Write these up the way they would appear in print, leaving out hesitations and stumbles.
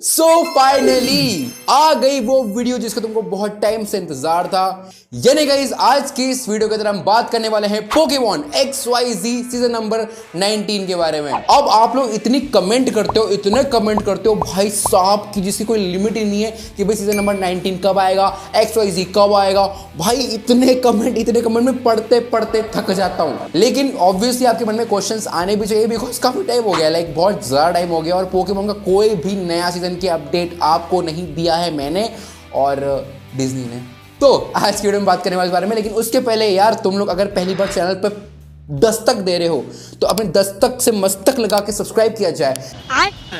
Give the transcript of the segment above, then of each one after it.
So finally आ गई वो video जिसका तुमको बहुत टाइम से इंतजार था। यानी गाइस आज की इस वीडियो के अंदर हम बात करने वाले हैं पोकेमॉन XYZ सीजन नंबर 19 के बारे में। अब आप लोग इतने कमेंट करते हो भाई साहब की जिसकी कोई लिमिट ही नहीं है कि भाई सीजन नंबर 19 कब आएगा, XYZ कब आएगा। भाई इतने कमेंट में पढ़ते पढ़ते थक जाता हूँ। लेकिन ऑब्वियसली आपके मन में क्वेश्चंस आने भी चाहिए बिकॉज काफी टाइम हो गया, लाइक बहुत ज्यादा टाइम हो गया और पोकेमॉन का कोई भी नया सीजन की अपडेट आपको नहीं दिया है मैंने और डिज्नी ने। तो आज की वीडियो में बात करने वाले इस बारे में, लेकिन उसके पहले यार तुम लोग अगर पहली बार चैनल पर दस्तक दे रहे हो तो अपने दस्तक से मस्तक लगा के सब्सक्राइब किया जाए।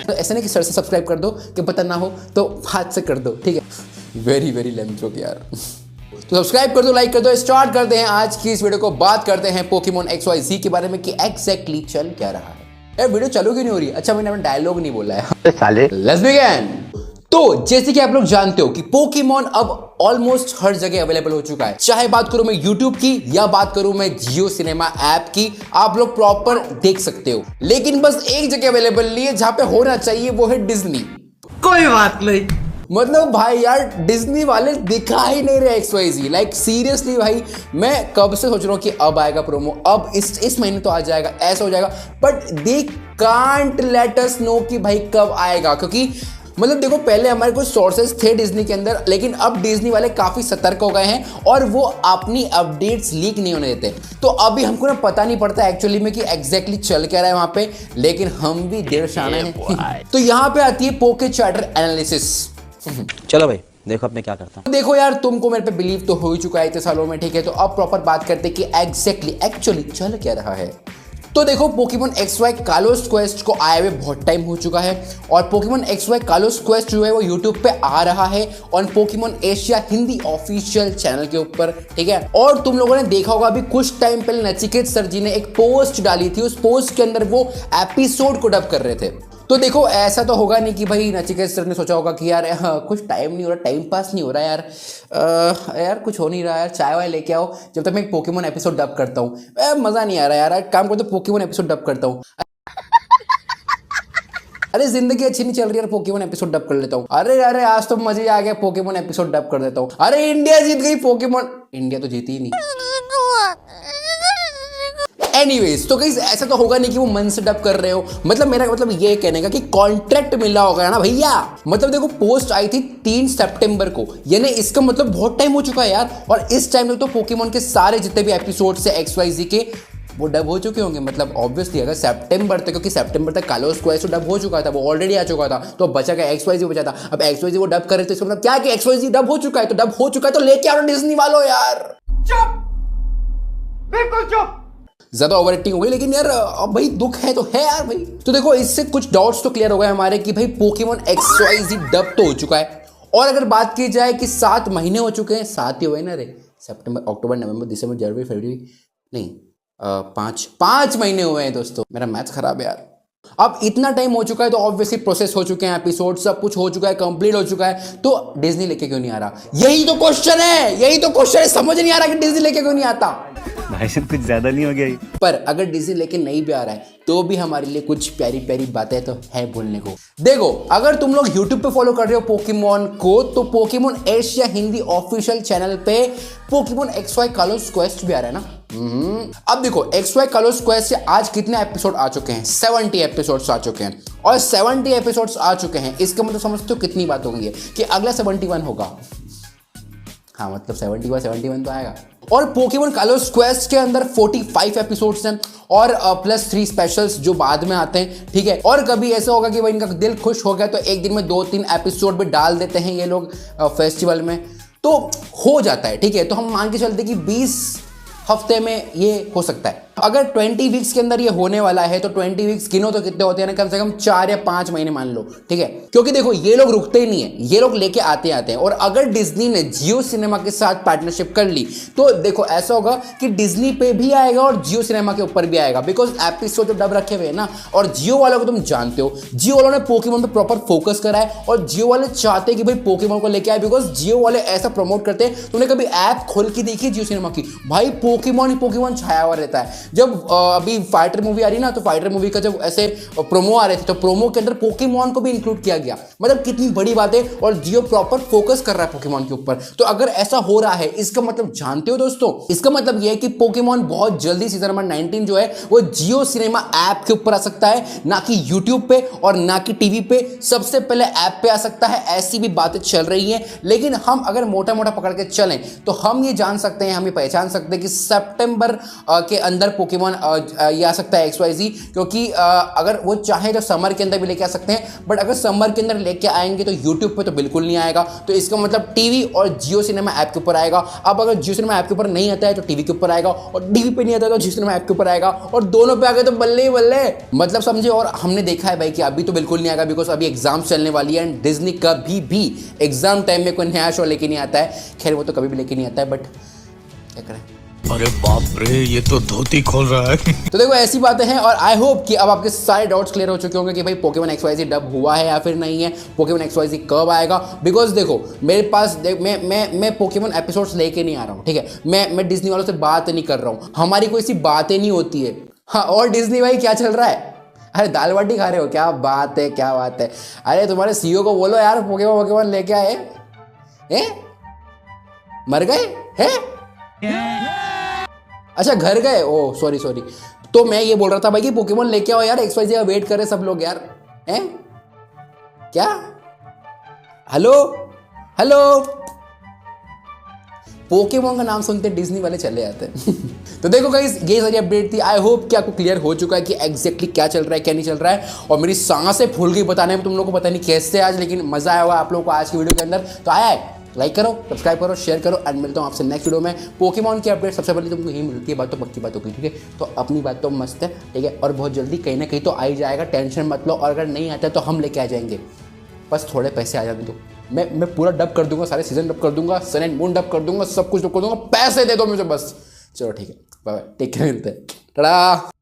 तो ऐसा नहीं कि सर से सब्सक्राइब कर दो कि पता ना हो तो हाथ से कर दो, ठीक है। वेरी लेम जोक यार। तो सब्सक्राइब कर दो, लाइक कर दो। स्टार्ट करते हैं आज की इस वीडियो को। बात करते हैं पोकेमॉन XYZ के बारे में कि एग्जैक्टली चल क्या रहा है। यार वीडियो चालू क्यों नहीं हो रही? अच्छा मैंने अपना डायलॉग नहीं बोला है साले। Let's begin. तो जैसे कि आप लोग जानते हो कि पोकेमॉन अब ऑलमोस्ट हर जगह अवेलेबल हो चुका है। चाहे बात करूं मैं यूट्यूब की या बात करूं मैं जियो सिनेमा ऐप की, आप लोग प्रॉपर देख सकते हो। लेकिन बस एक जगह अवेलेबल नहीं है जहां पे होना चाहिए, वो है डिज्नी। कोई बात नहीं, मतलब भाई यार डिज्नी वाले दिखा ही नहीं रहे XYZ। लाइक सीरियसली भाई मैं कब से सोच रहा हूँ कि अब आएगा प्रोमो, अब इस महीने तो आ जाएगा, ऐसा हो जाएगा, but they can't let us know कि भाई कब आएगा। क्योंकि मतलब देखो पहले हमारे कुछ सोर्सेज थे डिज्नी के अंदर, लेकिन अब डिज्नी वाले काफी सतर्क हो गए हैं और वो अपनी अपडेट्स लीक नहीं होने देते। तो अभी हमको ना पता नहीं पड़ता एक्चुअली में कि एग्जैक्टली चल क्या रहा है वहां पे, लेकिन हम भी देर शाने हैं। तो यहाँ पे आती है पोके चार्टर एनालिसिस। चलो भाई देखो अब मैं क्या करता हूँ। देखो यार तुमको मेरे पे बिलीव तो हो ही चुका है इतने सालों में, ठीक है। तो अब प्रॉपर बात करते कि एग्जैक्टली एक्चुअली चल क्या रहा है। तो देखो पोकेमॉन XY कालोस क्वेस्ट को आए हुए बहुत टाइम हो चुका है और पोकेमॉन XY कालोस क्वेस्ट जो है वो यूट्यूब पे आ रहा है और Pokemon Asia Hindi official channel के ऊपर, ठीक है। और तुम लोगों ने देखा होगा अभी कुछ टाइम पहले नचिकेत सर जी ने एक पोस्ट डाली थी, उस पोस्ट के अंदर वो एपिसोड को डब कर रहे थे। तो देखो ऐसा तो होगा नहीं कि भाई नचिकेत सर ने सोचा होगा कि यार कुछ टाइम नहीं हो रहा, टाइम पास नहीं हो रहा यार, यार कुछ हो नहीं रहा यार, चाय वाय लेके आओ जब तक मैं एक पोकेमॉन एपिसोड डब करता हूँ। मजा नहीं आ रहा यार, काम करते पोकेमॉन एपिसोड डब करता हूँ। अरे जिंदगी अच्छी नहीं चल रही यार, पोकेमॉन एपिसोड डब कर लेता हूँ। अरे आज तो मजे आ गया, पोकेमॉन एपिसोड डब कर देता हूँ। अरे इंडिया जीत गई, पोकेमॉन इंडिया तो जीती ही नहीं। एनीवेज तो गाइस ऐसा तो होगा नहीं कि वो मन से डब कर रहे हो। मतलब मेरा मतलब ये कहने का कि कॉन्ट्रैक्ट मिला होगा ना भैया। मतलब देखो पोस्ट आई थी 3 सितंबर को, यानी इसका मतलब बहुत टाइम हो चुका है यार। और इस टाइम तक तो पोकेमॉन के सारे जितने भी एपिसोड्स है XYZ के वो डब हो चुके होंगे। मतलब ऑब्वियसली अगर सितंबर तक, क्योंकि सितंबर तक कालोस क्वेस्ट तो डब हो चुका था, वो ऑलरेडी आ चुका था, तो बचा क्या XYZ बचा था। अब XYZ वो डब कर रहे थे, इसका मतलब क्या कि XYZ डब हो चुका है। तो डब हो चुका है तो लेके आओ डिज्नी वालों यार। चुप, बिल्कुल चुप। ज्यादा ओवर एक्टिंग हो गई, लेकिन यार अब भाई दुख है तो है यार भाई। तो देखो इससे कुछ डाउट्स तो क्लियर हो गए हमारे कि भाई पोकेमॉन XYZ डब तो हो चुका है। और अगर बात की जाए कि 7 महीने हो चुके हैं, 7 ही हुए ना रे, सितंबर अक्टूबर नवंबर दिसंबर जनवरी फरवरी, नहीं 5 महीने हुए हैं दोस्तों। मेरा मैथ खराब है यार। अब इतना टाइम हो चुका है तो ऑब्वियसली प्रोसेस हो चुके हैं, एपिसोड सब कुछ हो चुका है, कंप्लीट हो चुका है, तो डिज्नी लेके क्यों नहीं आ रहा? यही तो क्वेश्चन है, समझ नहीं आ रहा कि डिज्नी लेके क्यों नहीं आता। भाई साहब कुछ ज्यादा नहीं हो गया? पर अगर डिज्नी लेके नहीं भी आ रहा है तो भी हमारे लिए कुछ प्यारी प्यारी बातें तो है बोलने को। देखो अगर तुम लोग YouTube पे फॉलो कर रहे हो पोकेमॉन को, तो Pokemon Asia Hindi official channel पे पोकेमॉन XY कालोस क्वेस्ट भी आ रहा है ना। अब देखो XY कालोस क्वेस्ट से आज कितने एपिसोड आ चुके हैं? 70 एपिसोड्स आ चुके हैं। और 70 एपिसोड्स आ चुके हैं, इसका मतलब समझते हो कितनी बात हो गई है कि अगला 71 होगा। हाँ मतलब 71 तो आएगा। और पोकेमॉन कालोस क्वेस्ट के अंदर 45 एपिसोड्स हैं और प्लस 3 स्पेशल्स जो बाद में आते हैं, ठीक है। और कभी ऐसा होगा कि भाई इनका दिल खुश हो गया तो एक दिन में 2-3 एपिसोड भी डाल देते हैं ये लोग फेस्टिवल में, तो हो जाता है, ठीक है। तो हम मान के चलते कि 20 हफ्ते में ये हो सकता है। अगर 20 वीक्स के अंदर ये होने वाला है तो 20 वीक्स गिनो तो कितने होते हैं ना, कम से कम 4 या 5 महीने मान लो, ठीक है। क्योंकि देखो ये लोग रुकते ही नहीं है, ये लोग लेके आते हैं। और अगर डिज्नी ने जियो सिनेमा के साथ पार्टनरशिप कर ली तो देखो ऐसा होगा कि डिज्नी पे भी आएगा और जियो सिनेमा के ऊपर भी आएगा, बिकॉज एपिसोड जो डब रखे हुए हैं ना। और जियो वालों को तुम जानते हो, जियो वालों ने पोकेमॉन पे प्रॉपर फोकस करा है और जियो वाले चाहते हैं कि भाई पोकेमॉन को लेके आए, बिकॉज जियो वाले ऐसा प्रमोट करते हैं। तुमने कभी ऐप खोल के देखी जियो सिनेमा की? भाई पोकेमॉन ही पोकेमॉन छाया हुआ रहता है। जब अभी फाइटर मूवी आ रही ना, तो फाइटर मूवी का जब ऐसे प्रोमो आ रहे थे तो प्रोमो के अंदर पोकेमॉन को भी इंक्लूड किया गया। मतलब कितनी बड़ी बात है, और जियो प्रॉपर फोकस कर रहा है पोकेमॉन के ऊपर। तो अगर ऐसा हो रहा है, इसका मतलब जानते हो दोस्तों, इसका मतलब यह है कि पोकेमॉन बहुत जल्दी सीजन नंबर 19 जो है वो जियो सिनेमा ऐप के ऊपर आ सकता है, ना कि यूट्यूब पे और ना कि टीवी पे। सबसे पहले ऐप पे आ सकता है, ऐसी भी बातें चल रही हैं। लेकिन हम अगर मोटा मोटा पकड़ के चलें तो हम ये जान सकते हैं, हम ये पहचान सकते हैं कि सितंबर के अंदर पोकेमॉन ये आ सकता है XYZ, क्योंकि अगर वो चाहे तो समर के अंदर भी लेके आ सकते हैं। बट अगर समर के अंदर लेके आएंगे तो यूट्यूब पे तो बिल्कुल नहीं आएगा। तो इसका मतलब टीवी और जियो सिनेमा ऐप के ऊपर आएगा। अब अगर जियो सिनेमा ऐप के ऊपर नहीं आता है तो टीवी के ऊपर आएगा, और टीवी पे नहीं आता तो जियो सिनेमा ऐप के ऊपर आएगा, और दोनों पे आ गए तो बल्ले ही बल्ले, मतलब समझे। और हमने देखा है भाई कि अभी तो बिल्कुल नहीं आएगा, बिकॉज अभी एग्जाम चलने वाली है, एंड डिज्नी कभी भी एग्जाम टाइम में कोई नया शो लेके नहीं आता है। खैर वो तो कभी भी लेके नहीं आता है, बट क्या करें। अरे बाप रे, ये तो धोती खोल रहा है। तो देखो ऐसी बातें हैं, और आई होप कि अब आपके सारे डाउट्स क्लियर हो चुके होंगे कि भाई पोकेमॉन XYZ डब हुआ है या फिर नहीं है, पोकेमॉन XYZ कब आएगा। बिकॉज देखो मेरे पास मैं पोकेमॉन एपिसोड्स लेके नहीं आ रहा हूँ, ठीक है। मैं डिज्नी वालों से बात नहीं कर रहा हूँ, हमारी कोई सी बातें नहीं होती है। हाँ, और डिज्नी भाई क्या चल रहा है? अरे दाल बाटी खा रहे हो? क्या बात है, क्या बात है। अरे तुम्हारे CEO को बोलो यार, पोकेमॉन लेके आए। मर गए हैं? अच्छा घर गए, ओ सॉरी। तो मैं ये बोल रहा था भाई कि पोकेमॉन लेके आओ यार, XYZ का वेट करे सब लोग यार। हैं क्या? हेलो पोकेमॉन का नाम सुनते डिज्नी वाले चले जाते हैं। तो देखो गाइस, ये सारी अपडेट थी। आई होप कि आपको क्लियर हो चुका है कि एग्जैक्टली क्या चल रहा है, क्या नहीं चल रहा है। और मेरी सांसें फूल गई बताने में तुम लोगों को, पता नहीं कैसे आज, लेकिन मजा आया होगा आप लोगों को आज की वीडियो के अंदर। तो आया है, लाइक करो, सब्सक्राइब करो, शेयर करो, एंड मिलता हूँ आपसे नेक्स्ट वीडियो में। पोकेमॉन की अपडेट सबसे पहले तुमको यही मिलती है, बात तो पक्की बात होगी, ठीक है। तो अपनी बात तो मस्त है, ठीक है, और बहुत जल्दी कहीं ना कहीं तो आ ही जाएगा, टेंशन मत लो। और अगर नहीं आता तो हम लेके आ जाएंगे, बस थोड़े पैसे आ जाने दो। मैं पूरा डब कर दूंगा, सारे सीजन डब कर दूंगा, सन एंड मून डब कर दूंगा, सब कुछ डब कर दूंगा, पैसे दे दो मुझे बस। चलो ठीक है, बाय बाय, टेक केयर, मिलते हैं, टाटा।